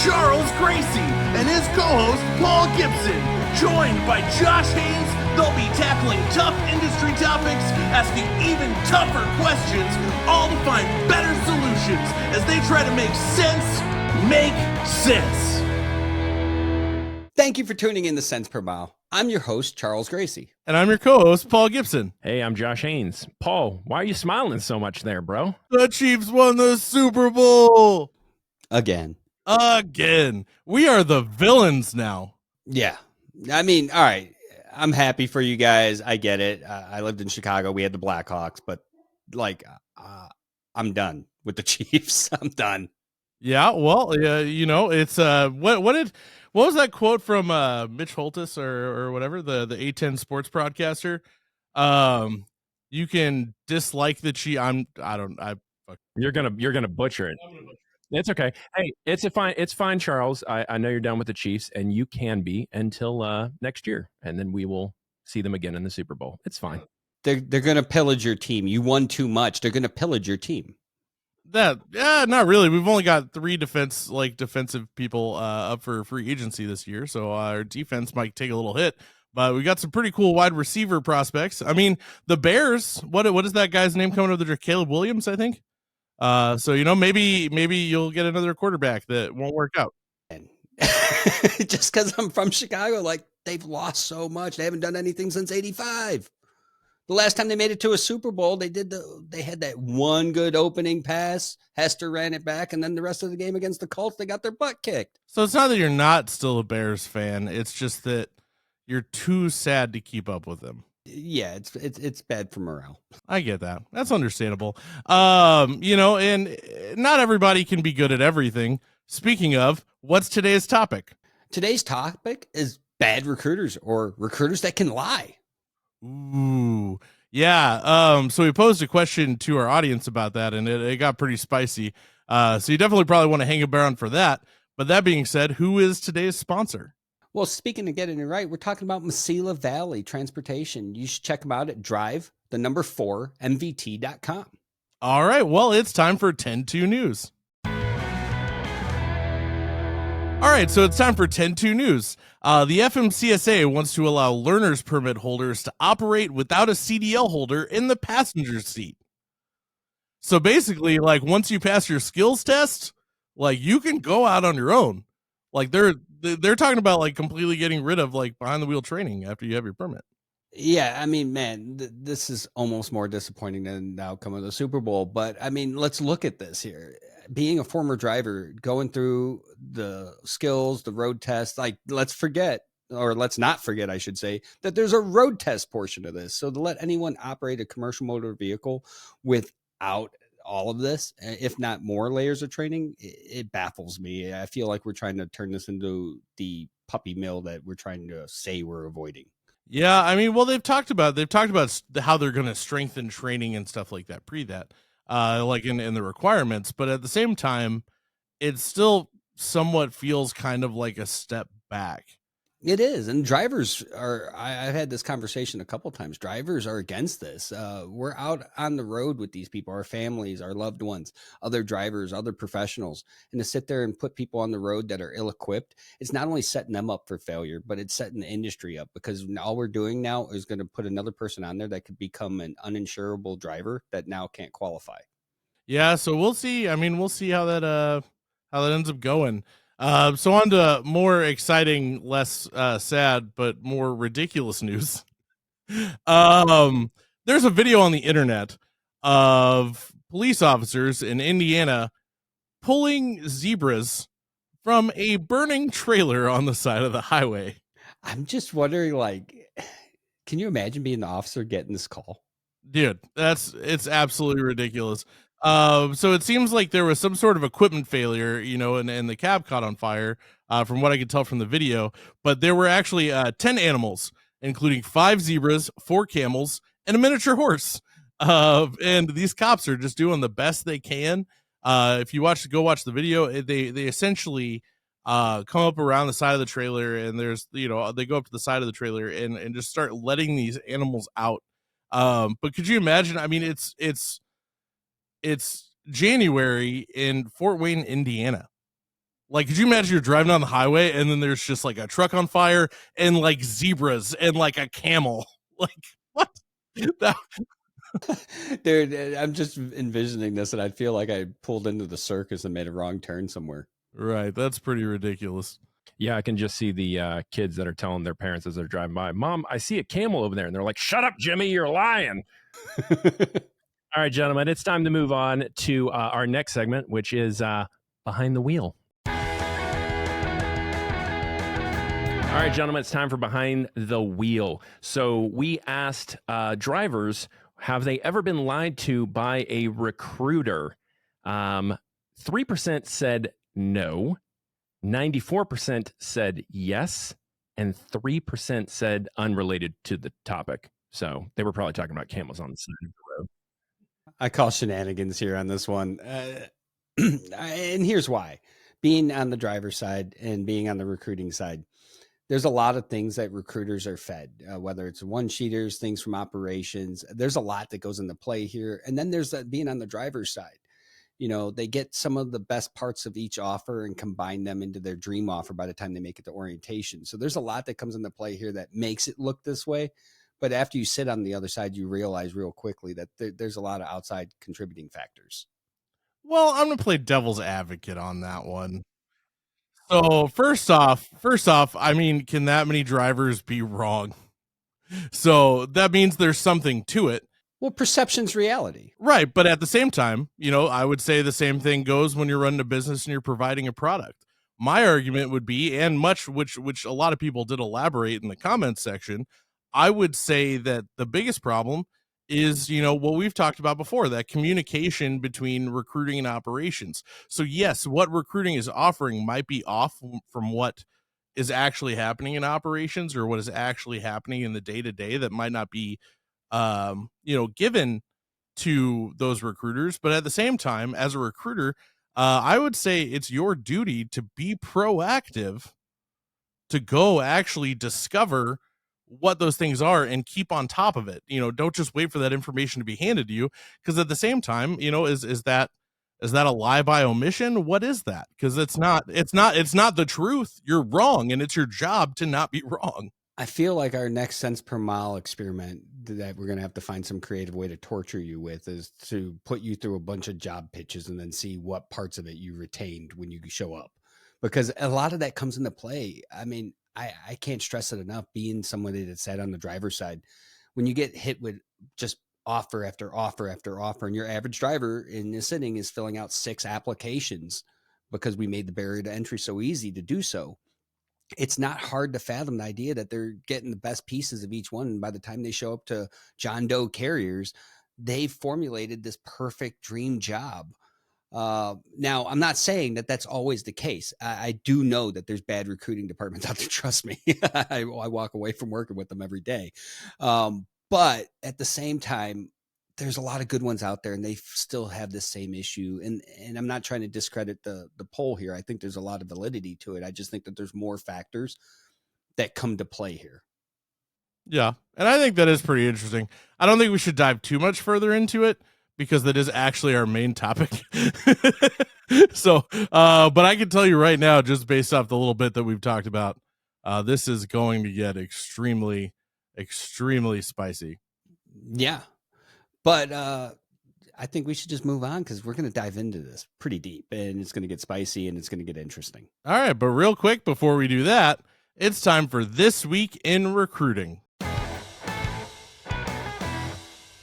Charles Gracie and his co-host Paul Gibson. Joined by Josh Haynes, they'll be tackling tough industry topics, asking even tougher questions, all to find better solutions as they try to make sense make sense. Thank you for tuning in to Cents Per Mile. I'm your host, Charles Gracie. And I'm your co-host, Paul Gibson. Hey, I'm Josh Haynes. Paul, why are you smiling so much there, bro? The Chiefs won the Super Bowl. Again. We are the villains now. Yeah. I mean, all right. I'm happy for you guys. I get it. I lived in Chicago. We had the Blackhawks, but I'm done with the Chiefs. I'm done. Yeah, well, it's what was that quote from Mitch Holtis or whatever, the A10 sports broadcaster? You can dislike the Chiefs. You're gonna butcher it. It's okay. Hey, it's fine, Charles. I know you're down with the Chiefs, and you can be until next year, and then we will see them again in the Super Bowl. It's fine. They're gonna pillage your team. You won too much. They're gonna pillage your team. Not really. We've only got 3 defensive people up for free agency this year, so our defense might take a little hit. But we got some pretty cool wide receiver prospects. I mean, the Bears. What is that guy's name coming over there? Caleb Williams, I think. So maybe you'll get another quarterback that won't work out. Just because I'm from Chicago, like they've lost so much. They haven't done anything since '85. The last time they made it to a Super Bowl, they had that one good opening pass. Hester ran it back, and then the rest of the game against the Colts, they got their butt kicked. So it's not that you're not still a Bears fan. It's just that you're too sad to keep up with them. Yeah, it's bad for morale. I get that. That's understandable. And not everybody can be good at everything. Speaking of, what's today's topic? Today's topic is bad recruiters or recruiters that can lie. Ooh, yeah. So we posed a question to our audience about that, and it got pretty spicy. So you definitely probably want to hang around for that. But that being said, who is today's sponsor? Well, speaking of getting it right, we're talking about Mesilla Valley Transportation. You should check them out at drive4mvt.com. All right. Well, it's time for 10-2 news. All right, so it's time for 10-2 news. The FMCSA wants to allow learner's permit holders to operate without a CDL holder in the passenger seat. So basically, like once you pass your skills test, like you can go out on your own. Like they're talking about like completely getting rid of like behind the wheel training after you have your permit. Yeah, I mean, man, this is almost more disappointing than the outcome of the Super Bowl. But I mean, let's look at this here. Being a former driver, going through the skills, the road test, like let's not forget, I should say, that there's a road test portion of this. So to let anyone operate a commercial motor vehicle without all of this, if not more layers of training, it baffles me. I feel like we're trying to turn this into the puppy mill that we're trying to say we're avoiding. Yeah, I mean, well, they've talked about how they're going to strengthen training and stuff like that, like in the requirements, but at the same time, it still somewhat feels kind of like a step back. It is, and drivers are. I've had this conversation a couple of times. Drivers are against this. We're out on the road with these people, our families, our loved ones, other drivers, other professionals, and to sit there and put people on the road that are ill-equipped, it's not only setting them up for failure, but it's setting the industry up, because all we're doing now is going to put another person on there that could become an uninsurable driver that now can't qualify. Yeah, so we'll see. I mean, we'll see how that ends up going. So on to more exciting, less sad, but more ridiculous news. There's a video on the internet of police officers in Indiana pulling zebras from a burning trailer on the side of the highway. I'm just wondering, like, can you imagine being the officer getting this call? Dude, it's absolutely ridiculous. So it seems like there was some sort of equipment failure, and the cab caught on fire, from what I could tell from the video. But there were actually 10 animals, including 5 zebras, 4 camels, and a miniature horse. And these cops are just doing the best they can. If you go watch the video, they essentially come up around the side of the trailer, and there's they go up to the side of the trailer and just start letting these animals out. But could you imagine? I mean, it's January in Fort Wayne, Indiana. Like, could you imagine you're driving on the highway and then there's just like a truck on fire and like zebras and like a camel? Like, what? That, Dude, I'm just envisioning this, and I feel like I pulled into the circus and made a wrong turn somewhere. right. That's pretty ridiculous. Yeah, I can just see the kids that are telling their parents as they're driving by, "Mom, I see a camel over there," and they're like, "Shut up, Jimmy, you're lying." All right, gentlemen, it's time to move on to our next segment, which is Behind the Wheel. All right, gentlemen, it's time for Behind the Wheel. So we asked drivers, have they ever been lied to by a recruiter? 3% said no, 94% said yes, and 3% said unrelated to the topic. So they were probably talking about camels on the side of the road. I call shenanigans here on this one. And here's why. Being on the driver's side and being on the recruiting side, there's a lot of things that recruiters are fed, whether it's one-sheeters, things from operations. There's a lot that goes into play here. And then there's that being on the driver's side. You know, they get some of the best parts of each offer and combine them into their dream offer by the time they make it to orientation. So there's a lot that comes into play here that makes it look this way. But after you sit on the other side, you realize real quickly that there's a lot of outside contributing factors. Well, I'm going to play devil's advocate on that one. So first off, I mean, can that many drivers be wrong? So that means there's something to it. Well, perception's reality. Right. But at the same time, you know, I would say the same thing goes when you're running a business and you're providing a product. My argument would be, and much which a lot of people did elaborate in the comments section, I would say that the biggest problem is, you know, what we've talked about before, that communication between recruiting and operations. So yes, what recruiting is offering might be off from what is actually happening in operations or what is actually happening in the day-to-day that might not be you know, given to those recruiters. But at the same time, as a recruiter, I would say it's your duty to be proactive, to go actually discover what those things are and keep on top of it. You know, don't just wait for that information to be handed to you, because at the same time, you know, is that a lie by omission? What is that? Because it's not the truth. You're wrong, and it's your job to not be wrong. I feel like our next cents per mile experiment that we're going to have to find some creative way to torture you with is to put you through a bunch of job pitches and then see what parts of it you retained when you show up, because a lot of that comes into play. I mean, I can't stress it enough, being somebody that sat on the driver's side, when you get hit with just offer after offer after offer, and your average driver in the sitting is filling out 6 applications because we made the barrier to entry so easy to do so. It's not hard to fathom the idea that they're getting the best pieces of each one. And by the time they show up to John Doe carriers, they've formulated this perfect dream job. Now, I'm not saying that that's always the case. I do know that there's bad recruiting departments out there. Trust me. I walk away from working with them every day. But at the same time, there's a lot of good ones out there, and they still have the same issue. And I'm not trying to discredit the poll here. I think there's a lot of validity to it. I just think that there's more factors that come to play here. Yeah. And I think that is pretty interesting. I don't think we should dive too much further into it, because that is actually our main topic. So, but I can tell you right now, just based off the little bit that we've talked about, this is going to get extremely, extremely spicy. Yeah. But I think we should just move on, because we're going to dive into this pretty deep, and it's going to get spicy and it's going to get interesting. All right. But real quick, before we do that, it's time for This Week in Recruiting.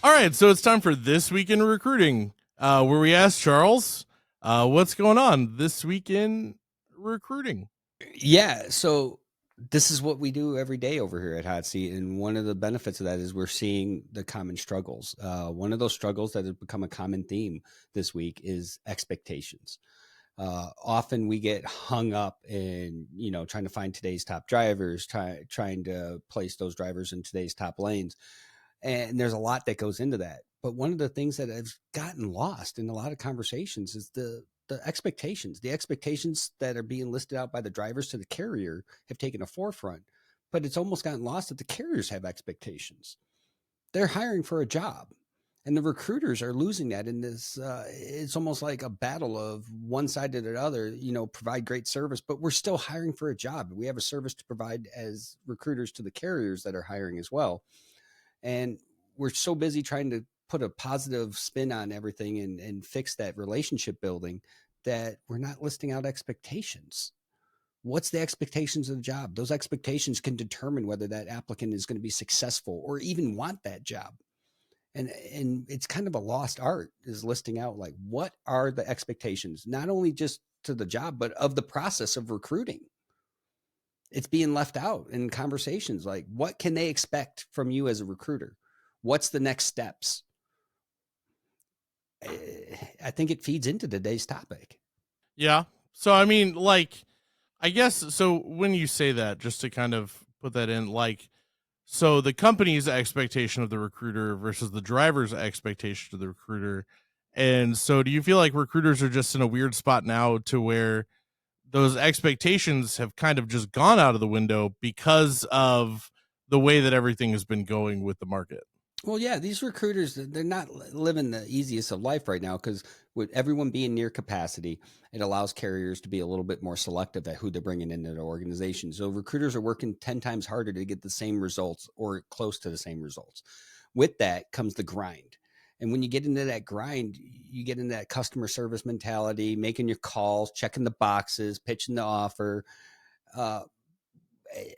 All right. So it's time for This Week in Recruiting, where we ask Charles, what's going on this week in recruiting? Yeah. So this is what we do every day over here at Hot Seat. And one of the benefits of that is we're seeing the common struggles. One of those struggles that has become a common theme this week is expectations. Often we get hung up in, you know, trying to find today's top drivers, trying to place those drivers in today's top lanes. And there's a lot that goes into that. But one of the things that has gotten lost in a lot of conversations is the expectations. The expectations that are being listed out by the drivers to the carrier have taken a forefront, but it's almost gotten lost that the carriers have expectations. They're hiring for a job. And the recruiters are losing that in this. It's almost like a battle of one side to the other, provide great service, but we're still hiring for a job. We have a service to provide as recruiters to the carriers that are hiring as well. And we're so busy trying to put a positive spin on everything and fix that relationship building that we're not listing out expectations. What's the expectations of the job? Those expectations can determine whether that applicant is going to be successful or even want that job. And it's kind of a lost art, is listing out like, what are the expectations, not only just to the job, but of the process of recruiting. It's being left out in conversations. Like, what can they expect from you as a recruiter? What's the next steps? I think it feeds into today's topic. Yeah. So, I mean, like, I guess, so when you say that, just to kind of put that in, like, so the company's expectation of the recruiter versus the driver's expectation of the recruiter. And so do you feel like recruiters are just in a weird spot now to where those expectations have kind of just gone out of the window because of the way that everything has been going with the market? Well, yeah, these recruiters, they're not living the easiest of life right now, because with everyone being near capacity, it allows carriers to be a little bit more selective at who they're bringing into their organization. So recruiters are working 10 times harder to get the same results or close to the same results. With that comes the grind. And when you get into that grind, you get into that customer service mentality, making your calls, checking the boxes, pitching the offer.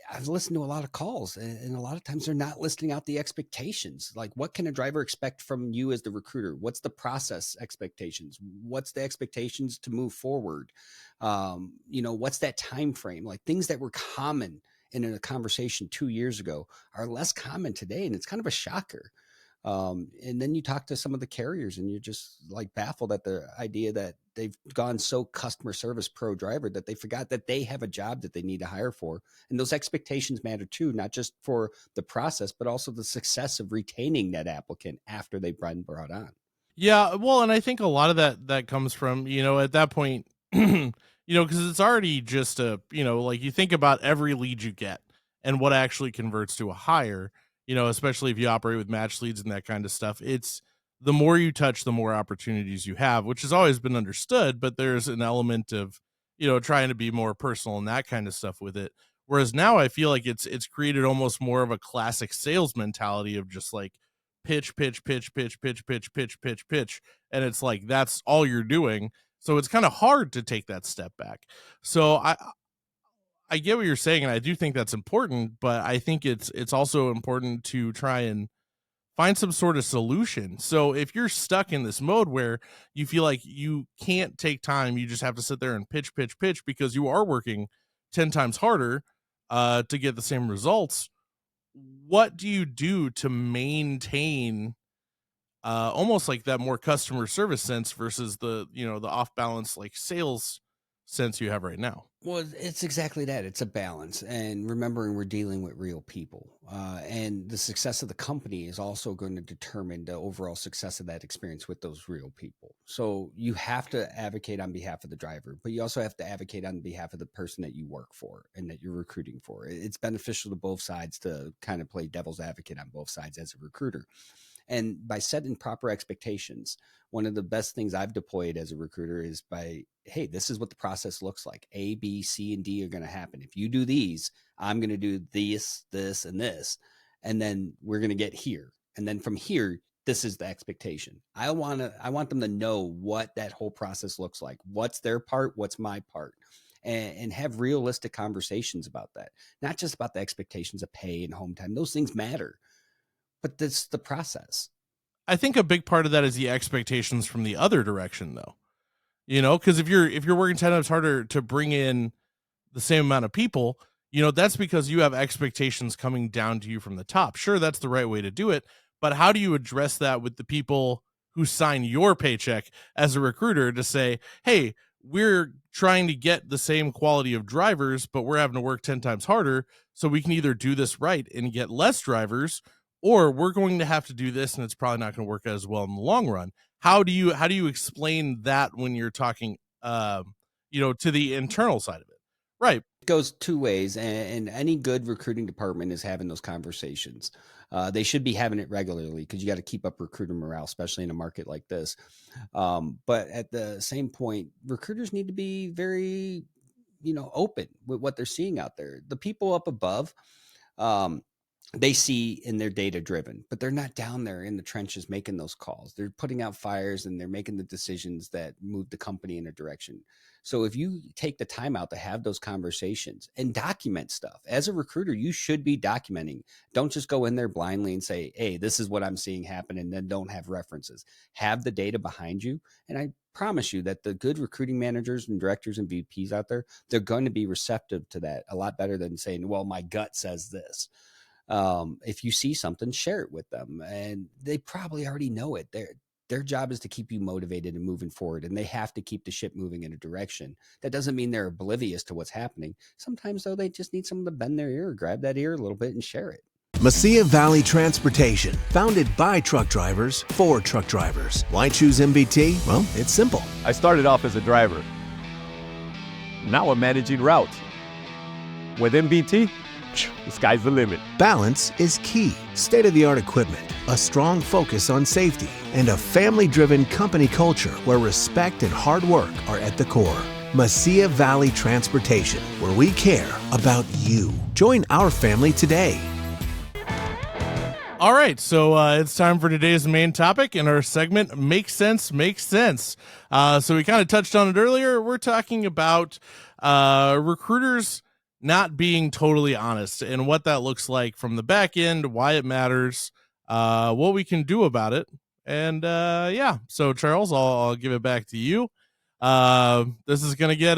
I've listened to a lot of calls, and a lot of times they're not listing out the expectations. Like, what can a driver expect from you as the recruiter? What's the process expectations? What's the expectations to move forward? What's that time frame? Like, things that were common in a conversation 2 years ago are less common today, and it's kind of a shocker. And then you talk to some of the carriers and you're just like baffled at the idea that they've gone so customer service pro driver that they forgot that they have a job that they need to hire for. And those expectations matter too, not just for the process, but also the success of retaining that applicant after they've been brought on. Yeah, well, and I think a lot of that comes from, at that point, because it's already just like, you think about every lead you get and what actually converts to a hire, especially if you operate with match leads and that kind of stuff. It's the more you touch, the more opportunities you have, which has always been understood, but there's an element of, trying to be more personal and that kind of stuff with it. Whereas now I feel like it's created almost more of a classic sales mentality of just like, pitch, pitch, pitch, pitch, pitch, pitch, pitch, pitch, pitch. And it's like, that's all you're doing. So it's kind of hard to take that step back. So I get what you're saying, and I do think that's important, but I think it's also important to try and find some sort of solution. So if you're stuck in this mode where you feel like you can't take time, you just have to sit there and pitch, pitch, pitch because you are working 10 times harder to get the same results, what do you do to maintain almost like that more customer service sense versus the the off balance like sales sense you have right now? Well, it's exactly that. It's a balance, and remembering we're dealing with real people, and the success of the company is also going to determine the overall success of that experience with those real people. So you have to advocate on behalf of the driver, but you also have to advocate on behalf of the person that you work for and that you're recruiting for. It's beneficial to both sides to kind of play devil's advocate on both sides as a recruiter. And by setting proper expectations, one of the best things I've deployed as a recruiter is by, hey, this is what the process looks like. A, B, C, and D are going to happen. If you do these, I'm going to do this, this, and this. And then we're going to get here. And then from here, this is the expectation. I want them to know what that whole process looks like. What's their part? What's my part? And have realistic conversations about that. Not just about the expectations of pay and home time. Those things matter. But that's the process. I think a big part of that is the expectations from the other direction, though. Because if you're working 10 times harder to bring in the same amount of people, that's because you have expectations coming down to you from the top. Sure, that's the right way to do it, but how do you address that with the people who sign your paycheck as a recruiter to say, hey, we're trying to get the same quality of drivers, but we're having to work 10 times harder, so we can either do this right and get less drivers, or we're going to have to do this and it's probably not going to work as well in the long run. How do you explain that when you're talking to the internal side of it? Right. It goes two ways, and any good recruiting department is having those conversations. They should be having it regularly because you got to keep up recruiter morale, especially in a market like this. But at the same point, recruiters need to be very, open with what they're seeing out there. The people up above, they see in their data driven, but they're not down there in the trenches making those calls. They're putting out fires and they're making the decisions that move the company in a direction. So if you take the time out to have those conversations and document stuff as a recruiter, you should be documenting. Don't just go in there blindly and say, hey, this is what I'm seeing happen, and then don't have references. Have the data behind you. And I promise you that the good recruiting managers and directors and VPs out there, they're going to be receptive to that a lot better than saying, well, my gut says this. If you see something, share it with them, and they probably already know it. Their job is to keep you motivated and moving forward, and they have to keep the ship moving in a direction. That doesn't mean they're oblivious to what's happening. Sometimes, though, they just need someone to bend their ear, grab that ear a little bit, and share it. Mesilla Valley Transportation, founded by truck drivers for truck drivers. Why choose MVT? Well, it's simple. I started off as a driver. Now I'm managing routes. With MVT, the sky's the limit. Balance is key. State-of-the-art equipment, a strong focus on safety, and a family-driven company culture where respect and hard work are at the core. Mesilla Valley Transportation, where we care about you. Join our family today. All right, so it's time for today's main topic in our segment, Make Sense, Makes Sense. So we kind of touched on it earlier. We're talking about recruiters not being totally honest and what that looks like from the back end, why it matters, what we can do about it. And yeah, so Charles, I'll give it back to you. This is going to get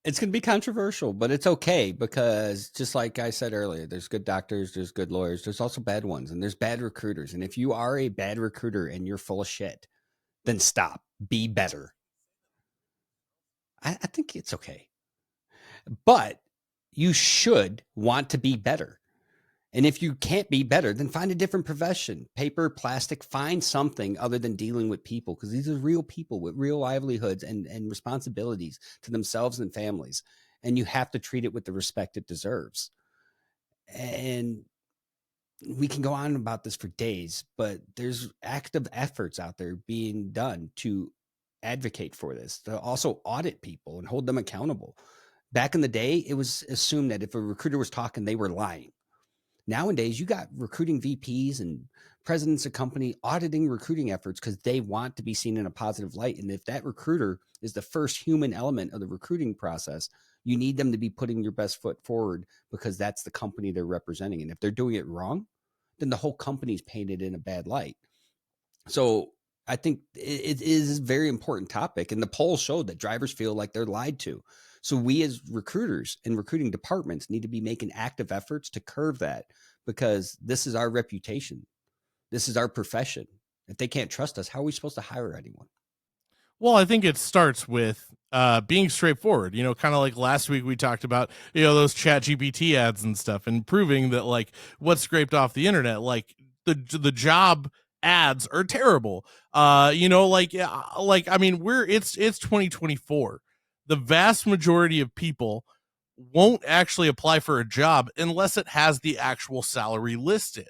It's going to be controversial, but it's okay because just like I said earlier, there's good doctors, there's good lawyers, there's also bad ones, and there's bad recruiters. And if you are a bad recruiter and you're full of shit, then stop. Be better. I think it's okay. But you should want to be better. And if you can't be better, then find a different profession. Paper, plastic, find something other than dealing with people, because these are real people with real livelihoods and responsibilities to themselves and families. And you have to treat it with the respect it deserves. And we can go on about this for days, but there's active efforts out there being done to advocate for this, to also audit people and hold them accountable. Back in the day, it was assumed that if a recruiter was talking, they were lying. Nowadays, you got recruiting VPs and presidents of company auditing recruiting efforts because they want to be seen in a positive light. And if that recruiter is the first human element of the recruiting process, you need them to be putting your best foot forward because that's the company they're representing. And if they're doing it wrong, then the whole company's painted in a bad light. So I think it is a very important topic. And the polls showed that drivers feel like they're lied to. So we as recruiters and recruiting departments need to be making active efforts to curb that, because this is our reputation. This is our profession. If they can't trust us, how are we supposed to hire anyone? Well, I think it starts with being straightforward, kind of like last week we talked about, those chat GPT ads and stuff, and proving that like what's scraped off the internet, like the job ads are terrible. I mean, it's 2024. The vast majority of people won't actually apply for a job unless it has the actual salary listed.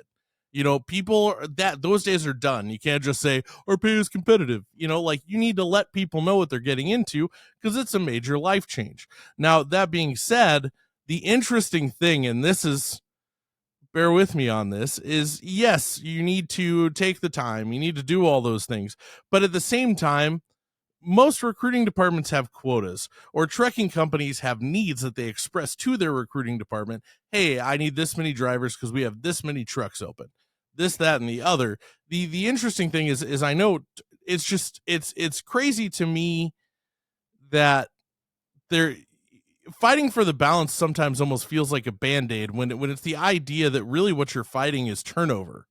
People that those days are done. You can't just say our pay is competitive. You need to let people know what they're getting into, because it's a major life change. Now, that being said, the interesting thing, and this is, bear with me on this, is yes, you need to take the time. You need to do all those things. But at the same time, most recruiting departments have quotas, or trucking companies have needs that they express to their recruiting department. Hey, I need this many drivers because we have this many trucks open, this, that, and the other. The interesting thing is I know it's crazy to me that they're fighting for the balance sometimes almost feels like a Band-Aid when it's the idea that really what you're fighting is turnover.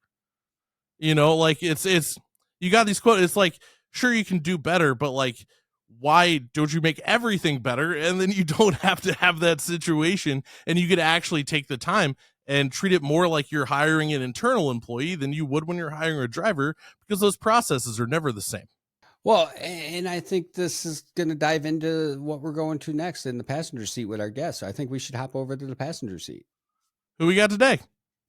Like it's you got these quotas. It's like, sure, you can do better, but like, why don't you make everything better? And then you don't have to have that situation, and you could actually take the time and treat it more like you're hiring an internal employee than you would when you're hiring a driver, because those processes are never the same. Well, and I think this is going to dive into what we're going to next in the passenger seat with our guests. I think we should hop over to the passenger seat. Who we got today?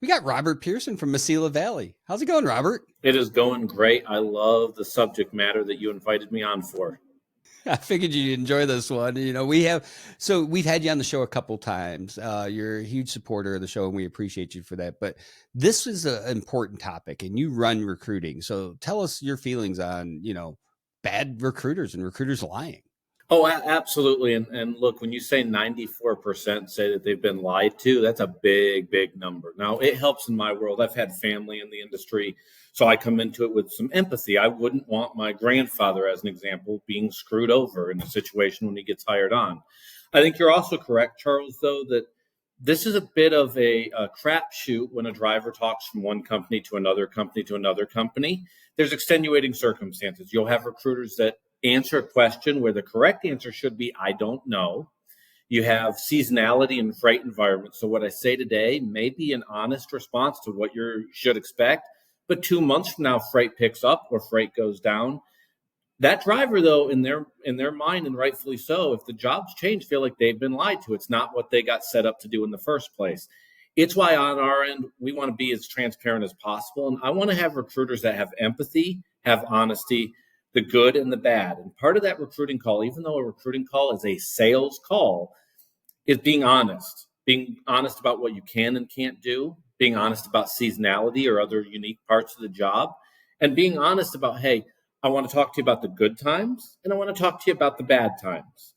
We got Robert Pierson from Mesilla Valley. How's it going, Robert? It is going great. I love the subject matter that you invited me on for. I figured you'd enjoy this one. You know, we've had you on the show a couple times. You're a huge supporter of the show, and we appreciate you for that. But this is an important topic, and you run recruiting. So tell us your feelings on, bad recruiters and recruiters lying. Oh, absolutely. And look, when you say 94% say that they've been lied to, that's a big, big number. Now, it helps in my world. I've had family in the industry, so I come into it with some empathy. I wouldn't want my grandfather, as an example, being screwed over in a situation when he gets hired on. I think you're also correct, Charles, though, that this is a bit of a crapshoot when a driver talks from one company to another company to another company. There's extenuating circumstances. You'll have recruiters that answer a question where the correct answer should be, I don't know. You have seasonality in freight environments. So what I say today may be an honest response to what you should expect. But 2 months from now, freight picks up or freight goes down. That driver, though, in their mind, and rightfully so, if the jobs change, feel like they've been lied to. It's not what they got set up to do in the first place. It's why on our end, we want to be as transparent as possible. And I want to have recruiters that have empathy, have honesty, the good and the bad. And part of that recruiting call, even though a recruiting call is a sales call, is being honest about what you can and can't do, being honest about seasonality or other unique parts of the job, and being honest about, hey, I want to talk to you about the good times, and I want to talk to you about the bad times.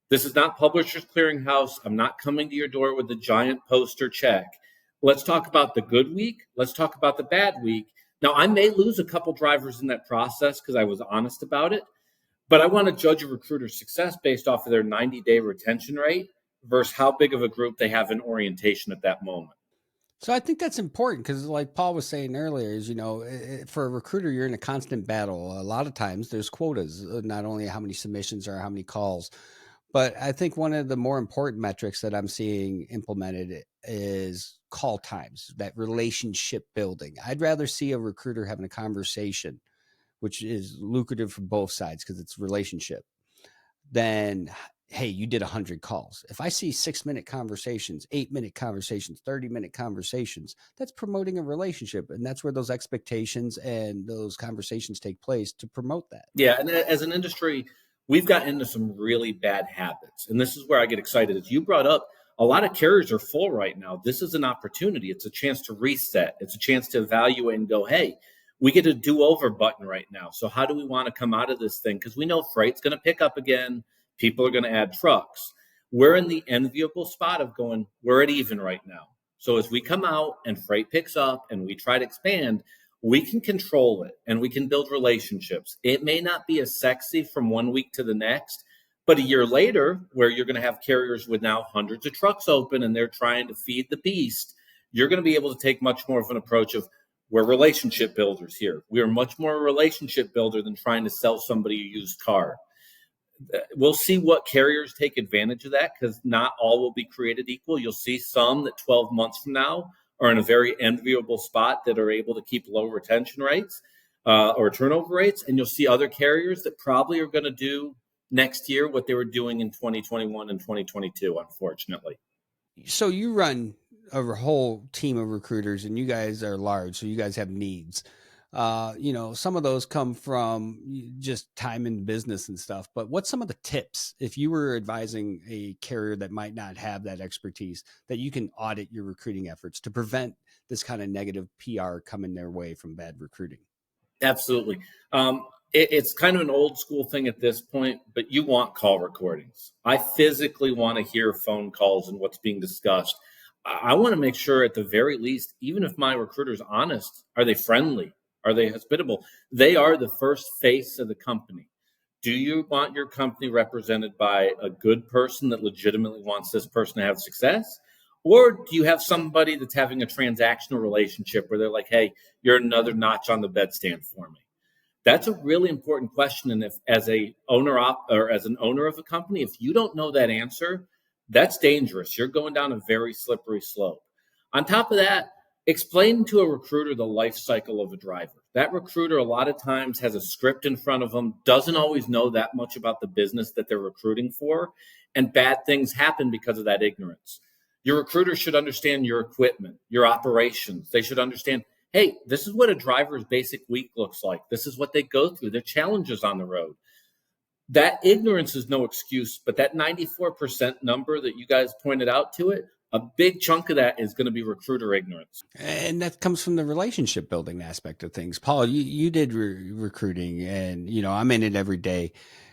This is not Publishers Clearinghouse. I'm not coming to your door with a giant poster check. Let's talk about the good week. Let's talk about the bad week. Now, I may lose a couple drivers in that process because I was honest about it, but I want to judge a recruiter's success based off of their 90-day retention rate versus how big of a group they have in orientation at that moment. So I think that's important because, like Paul was saying earlier, is, for a recruiter, you're in a constant battle. A lot of times there's quotas, not only how many submissions or how many calls, but I think one of the more important metrics that I'm seeing implemented is call times, that relationship building. I'd rather see a recruiter having a conversation, which is lucrative for both sides because it's relationship, than, hey, you did 100 calls. If I see 6-minute conversations, 8-minute conversations, 30-minute conversations, that's promoting a relationship. And that's where those expectations and those conversations take place to promote that. Yeah. And as an industry, we've gotten into some really bad habits. And this is where I get excited. As you brought up, a lot of carriers are full right now. This is an opportunity. It's a chance to reset. It's a chance to evaluate and go, hey, we get a do-over button right now. So how do we want to come out of this thing? Because we know freight's going to pick up again. People are going to add trucks. We're in the enviable spot of going, we're at even right now. So as we come out and freight picks up and we try to expand, we can control it and we can build relationships. It may not be as sexy from 1 week to the next, but a year later, where you're going to have carriers with now hundreds of trucks open and they're trying to feed the beast, you're going to be able to take much more of an approach of, we're relationship builders here. We are much more a relationship builder than trying to sell somebody a used car. We'll see what carriers take advantage of that because not all will be created equal. You'll see some that 12 months from now are in a very enviable spot that are able to keep low retention rates or turnover rates. And you'll see other carriers that probably are going to do next year what they were doing in 2021 and 2022, unfortunately. So you run a whole team of recruiters and you guys are large, so you guys have needs. Some of those come from just time in business and stuff, but what's some of the tips if you were advising a carrier that might not have that expertise that you can audit your recruiting efforts to prevent this kind of negative PR coming their way from bad recruiting? Absolutely. It's kind of an old school thing at this point, but you want call recordings. I physically want to hear phone calls and what's being discussed. I want to make sure at the very least, even if my recruiter's honest, are they friendly? Are they hospitable? They are the first face of the company. Do you want your company represented by a good person that legitimately wants this person to have success? Or do you have somebody that's having a transactional relationship where they're like, hey, you're another notch on the bedstand for me? That's a really important question. And if as an owner of a company, if you don't know that answer, that's dangerous. You're going down a very slippery slope. On top of that, Explain to a recruiter the life cycle of a driver. That recruiter a lot of times has a script in front of them, doesn't always know that much about the business that they're recruiting for, and bad things happen because of that ignorance. Your recruiter should understand your equipment, your operations. They should understand, hey, this is what a driver's basic week looks like. This is what they go through, their challenges on the road. That ignorance is no excuse, but that 94% number that you guys pointed out to it, a big chunk of that is going to be recruiter ignorance. And that comes from the relationship building aspect of things. Paul, you did recruiting, and, I'm in it every day.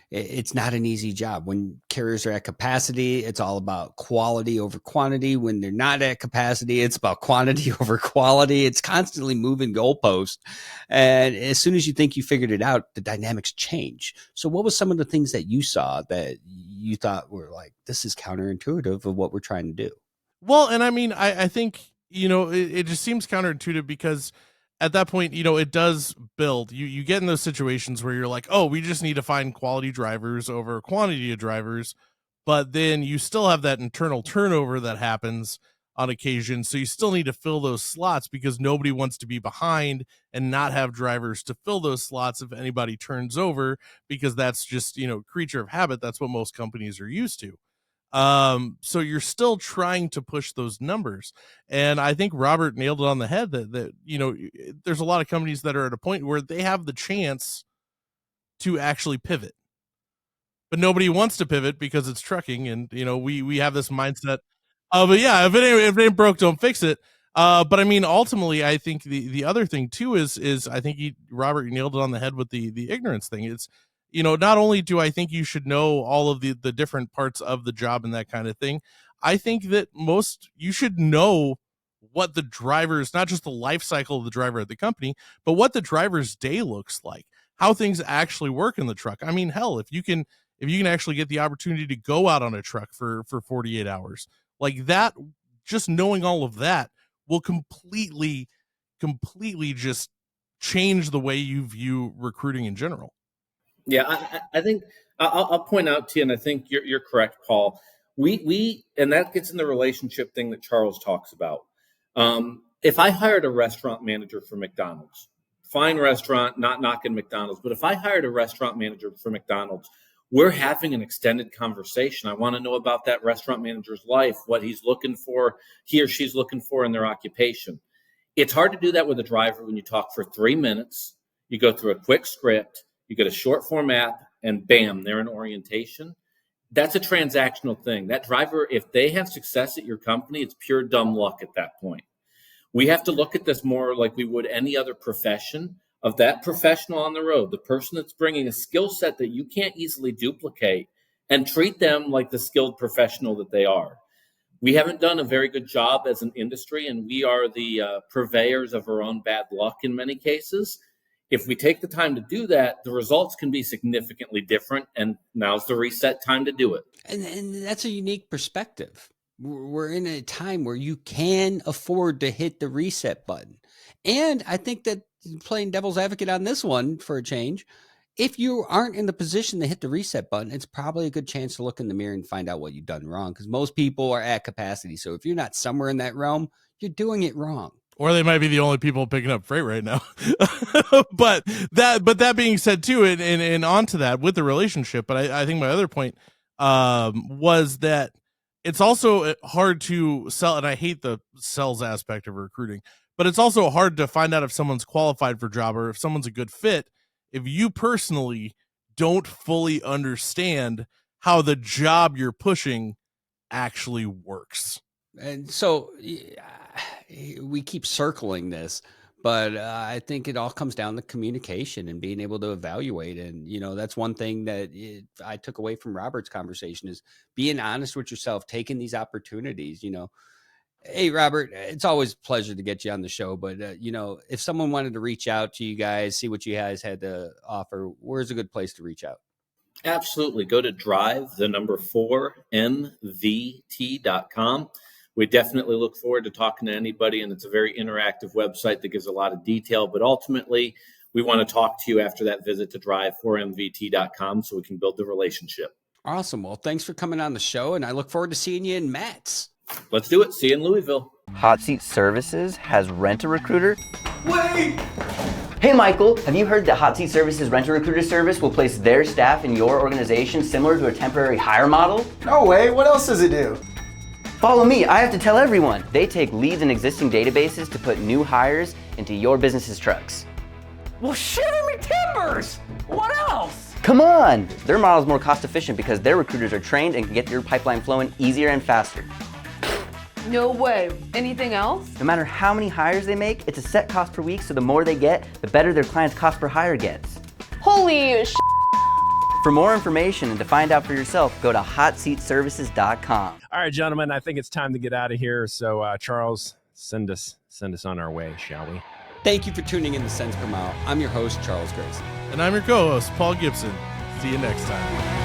It's not an easy job. When carriers are at capacity, it's all about quality over quantity. When they're not at capacity, it's about quantity over quality. It's constantly moving goalposts. And as soon as you think you figured it out, the dynamics change. So what was some of the things that you saw that you thought were like, this is counterintuitive of what we're trying to do? Well, and I mean, I think, it just seems counterintuitive because at that point, it does build. You get in those situations where you're like, oh, we just need to find quality drivers over quantity of drivers. But then you still have that internal turnover that happens on occasion. So you still need to fill those slots because nobody wants to be behind and not have drivers to fill those slots if anybody turns over, because that's just, creature of habit. That's what most companies are used to. So you're still trying to push those numbers. And I think Robert nailed it on the head that there's a lot of companies that are at a point where they have the chance to actually pivot, but nobody wants to pivot because it's trucking. And, we have this mindset of, yeah, if it ain't broke, don't fix it. But I mean, ultimately, I think the other thing too is I think Robert nailed it on the head with the ignorance thing. It's, not only do I think you should know all of the different parts of the job and that kind of thing, I think that you should know what the driver's, not just the life cycle of the driver at the company, but what the driver's day looks like, how things actually work in the truck. I mean, hell, if you can actually get the opportunity to go out on a truck for 48 hours like that, just knowing all of that will completely just change the way you view recruiting in general. Yeah, I think I'll point out to you, and I think you're correct, Paul. We and that gets in the relationship thing that Charles talks about. If I hired a restaurant manager for McDonald's, fine restaurant, not knocking McDonald's, but if I hired a restaurant manager for McDonald's, we're having an extended conversation. I want to know about that restaurant manager's life, what he's looking for, he or she's looking for in their occupation. It's hard to do that with a driver when you talk for 3 minutes, you go through a quick script, you get a short form app, and bam, they're in orientation. That's a transactional thing. That driver, if they have success at your company, it's pure dumb luck at that point. We have to look at this more like we would any other profession, of that professional on the road, the person that's bringing a skill set that you can't easily duplicate, and treat them like the skilled professional that they are. We haven't done a very good job as an industry, and we are the purveyors of our own bad luck in many cases. If we take the time to do that, the results can be significantly different, and now's the reset time to do it. And that's a unique perspective. We're in a time where you can afford to hit the reset button. And I think that, playing devil's advocate on this one for a change, if you aren't in the position to hit the reset button, it's probably a good chance to look in the mirror and find out what you've done wrong, because most people are at capacity. So if you're not somewhere in that realm, you're doing it wrong. Or they might be the only people picking up freight right now. but that being said too, and onto that with the relationship, but I think my other point was that it's also hard to sell, and I hate the sales aspect of recruiting, but it's also hard to find out if someone's qualified for a job or if someone's a good fit if you personally don't fully understand how the job you're pushing actually works. And so we keep circling this, but I think it all comes down to communication and being able to evaluate. And, that's one thing that I took away from Robert's conversation is being honest with yourself, taking these opportunities. Hey, Robert, it's always a pleasure to get you on the show. But, if someone wanted to reach out to you guys, see what you guys had to offer, where's a good place to reach out? Absolutely. Go to drive4mvt.com. We definitely look forward to talking to anybody, and it's a very interactive website that gives a lot of detail. But ultimately, we want to talk to you after that visit to drive4mvt.com so we can build the relationship. Awesome. Well, thanks for coming on the show, and I look forward to seeing you in Matt's. Let's do it. See you in Louisville. Hot Seat Services has Rent-A-Recruiter? Wait! Hey Michael, have you heard that Hot Seat Services Rent-A-Recruiter service will place their staff in your organization similar to a temporary hire model? No way, what else does it do? Follow me, I have to tell everyone. They take leads in existing databases to put new hires into your business's trucks. Well, shiver me timbers! What else? Come on! Their model is more cost efficient because their recruiters are trained and can get your pipeline flowing easier and faster. No way. Anything else? No matter how many hires they make, it's a set cost per week, so the more they get, the better their client's cost per hire gets. Holy sh**. For more information and to find out for yourself, go to hotseatservices.com. All right, gentlemen, I think it's time to get out of here. So, Charles, send us on our way, shall we? Thank you for tuning in to Cents Per Mile. I'm your host, Charles Grayson. And I'm your co-host, Paul Gibson. See you next time.